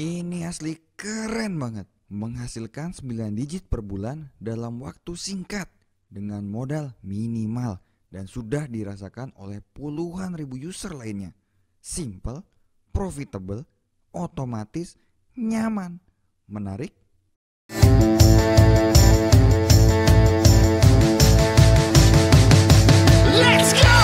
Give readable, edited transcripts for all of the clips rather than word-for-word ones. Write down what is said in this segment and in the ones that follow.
Ini asli keren banget. Menghasilkan 9 digit per bulan dalam waktu singkat dengan modal minimal dan sudah dirasakan oleh puluhan ribu user lainnya. Simple, profitable, otomatis, nyaman, menarik. Let's go!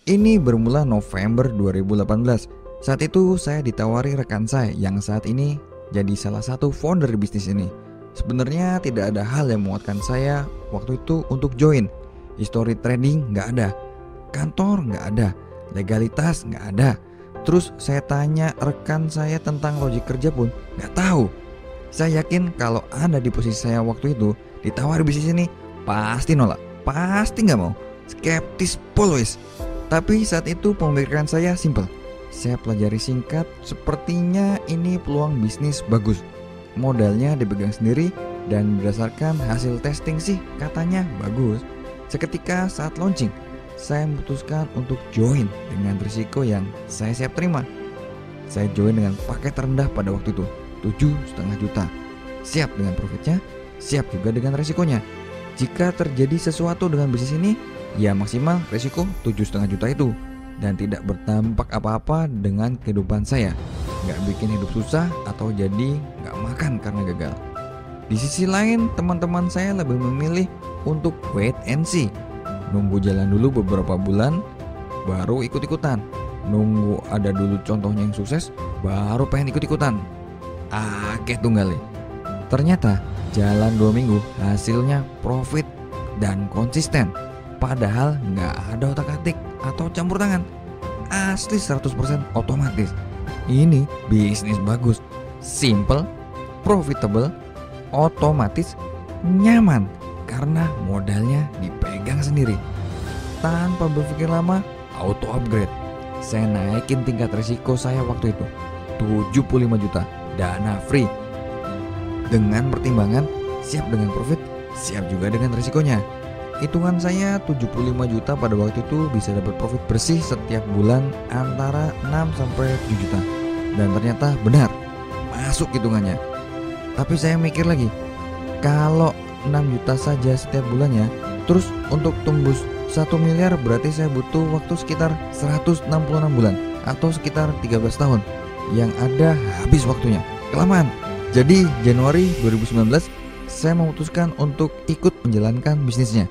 Ini bermula November 2018. Saat itu saya ditawari rekan saya yang saat ini jadi salah satu founder bisnis ini. Sebenarnya tidak ada hal yang menguatkan saya waktu itu untuk join. History trading nggak ada, kantor nggak ada, legalitas nggak ada. Terus saya tanya rekan saya tentang logik kerja pun nggak tahu. Saya yakin kalau Anda di posisi saya waktu itu ditawari bisnis ini pasti nolak, pasti nggak mau, skeptis always. Tapi saat itu pemikiran saya simple. Saya pelajari singkat, sepertinya ini peluang bisnis bagus. Modalnya dipegang sendiri dan berdasarkan hasil testing sih katanya bagus. Seketika saat launching, saya memutuskan untuk join dengan risiko yang saya siap terima. Saya join dengan paket terendah pada waktu itu, 7,5 juta. Siap dengan profitnya, siap juga dengan risikonya. Jika terjadi sesuatu dengan bisnis ini, ya maksimal risiko 7,5 juta itu. Dan tidak berdampak apa-apa dengan kehidupan saya. Gak bikin hidup susah atau jadi gak makan karena gagal. Di sisi lain, teman-teman saya lebih memilih untuk wait and see. Nunggu jalan dulu beberapa bulan, baru ikut-ikutan. Nunggu ada dulu contohnya yang sukses, baru pengen ikut-ikutan. Akeh tunggali. Ternyata jalan 2 minggu hasilnya profit dan konsisten. Padahal nggak ada otak-atik atau campur tangan. Asli 100% otomatis. Ini bisnis bagus, simple, profitable, otomatis, nyaman karena modalnya dipegang sendiri. Tanpa berpikir lama, auto upgrade. Saya naikin tingkat risiko saya waktu itu 75 juta, dana free. Dengan pertimbangan siap dengan profit, siap juga dengan risikonya. Hitungan saya 75 juta pada waktu itu bisa dapat profit bersih setiap bulan antara 6 sampai 7 juta. Dan ternyata benar, masuk hitungannya. Tapi saya mikir lagi, kalau 6 juta saja setiap bulannya, terus untuk tembus 1 miliar berarti saya butuh waktu sekitar 166 bulan atau sekitar 13 tahun. Yang ada habis waktunya, kelamaan. Jadi Januari 2019 saya memutuskan untuk ikut menjalankan bisnisnya.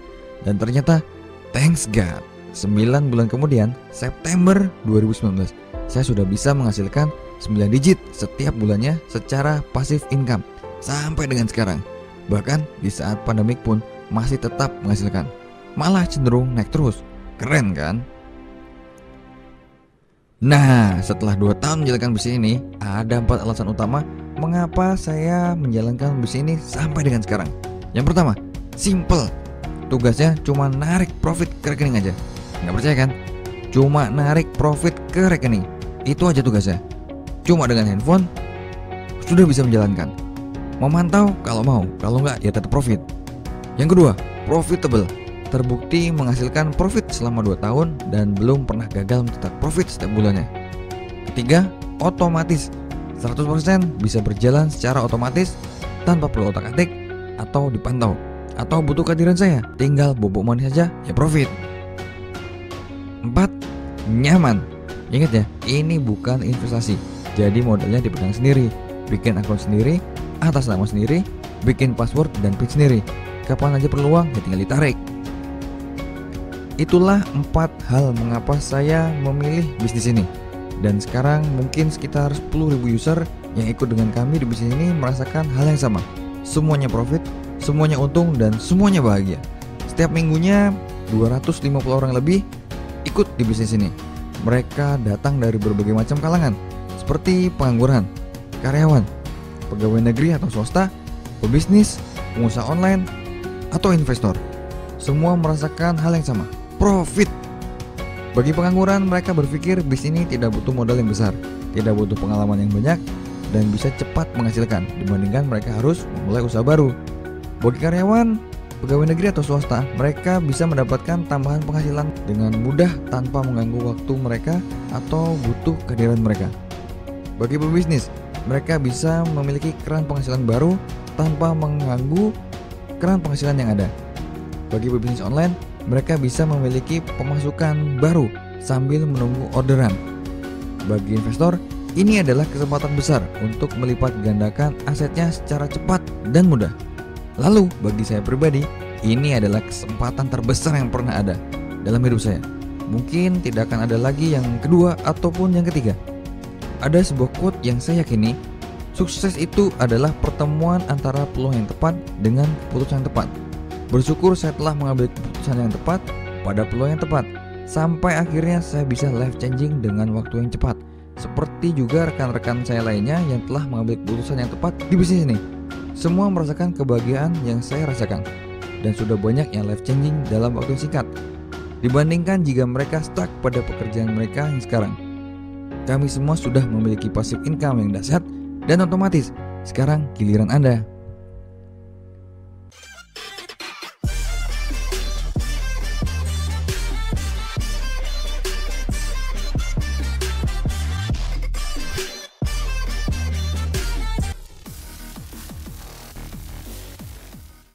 Dan ternyata thanks God, 9 bulan kemudian September 2019 saya sudah bisa menghasilkan 9 digit setiap bulannya secara passive income sampai dengan sekarang. Bahkan di saat pandemik pun masih tetap menghasilkan, malah cenderung naik terus. Keren kan? Nah, setelah 2 tahun menjalankan bisnis ini, ada 4 alasan utama mengapa saya menjalankan bisnis ini sampai dengan sekarang. Yang pertama, simple. Tugasnya cuma narik profit ke rekening aja. Nggak percaya kan? Cuma narik profit ke rekening. Itu aja tugasnya. Cuma dengan handphone sudah bisa menjalankan. Memantau kalau mau, kalau nggak ya tetap profit. Yang kedua, profitable. Terbukti menghasilkan profit selama 2 tahun dan belum pernah gagal mencetak profit setiap bulannya. Ketiga, otomatis. 100% bisa berjalan secara otomatis tanpa perlu otak-atik atau dipantau. Atau butuh kehadiran saya, tinggal bobok money saja ya profit. 4. Nyaman. Ingat ya, ini bukan investasi. Jadi modalnya dipegang sendiri, bikin akun sendiri, atas nama sendiri, bikin password dan PIN sendiri. Kapan aja perlu uang ya tinggal ditarik. Itulah 4 hal mengapa saya memilih bisnis ini. Dan sekarang mungkin sekitar 10.000 user yang ikut dengan kami di bisnis ini merasakan hal yang sama. Semuanya profit, semuanya untung, dan semuanya bahagia. Setiap minggunya 250 orang lebih ikut di bisnis ini. Mereka datang dari berbagai macam kalangan, seperti pengangguran, karyawan, pegawai negeri atau swasta, pebisnis, pengusaha online, atau investor. Semua merasakan hal yang sama, profit. Bagi pengangguran, mereka berpikir bisnis ini tidak butuh modal yang besar, tidak butuh pengalaman yang banyak, dan bisa cepat menghasilkan dibandingkan mereka harus memulai usaha baru. Bagi karyawan, pegawai negeri atau swasta, mereka bisa mendapatkan tambahan penghasilan dengan mudah tanpa mengganggu waktu mereka atau butuh kehadiran mereka. Bagi pebisnis, mereka bisa memiliki keran penghasilan baru tanpa mengganggu keran penghasilan yang ada. Bagi pebisnis online, mereka bisa memiliki pemasukan baru sambil menunggu orderan. Bagi investor, ini adalah kesempatan besar untuk melipat gandakan asetnya secara cepat dan mudah. Lalu, bagi saya pribadi, ini adalah kesempatan terbesar yang pernah ada dalam hidup saya. Mungkin tidak akan ada lagi yang kedua ataupun yang ketiga. Ada sebuah quote yang saya yakini, sukses itu adalah pertemuan antara peluang yang tepat dengan keputusan yang tepat. Bersyukur saya telah mengambil keputusan yang tepat pada peluang yang tepat, sampai akhirnya saya bisa life changing dengan waktu yang cepat. Seperti juga rekan-rekan saya lainnya yang telah mengambil keputusan yang tepat di bisnis ini. Semua merasakan kebahagiaan yang saya rasakan, dan sudah banyak yang life changing dalam waktu yang singkat dibandingkan jika mereka stuck pada pekerjaan mereka yang sekarang. Kami semua sudah memiliki passive income yang dahsyat, dan otomatis sekarang giliran Anda.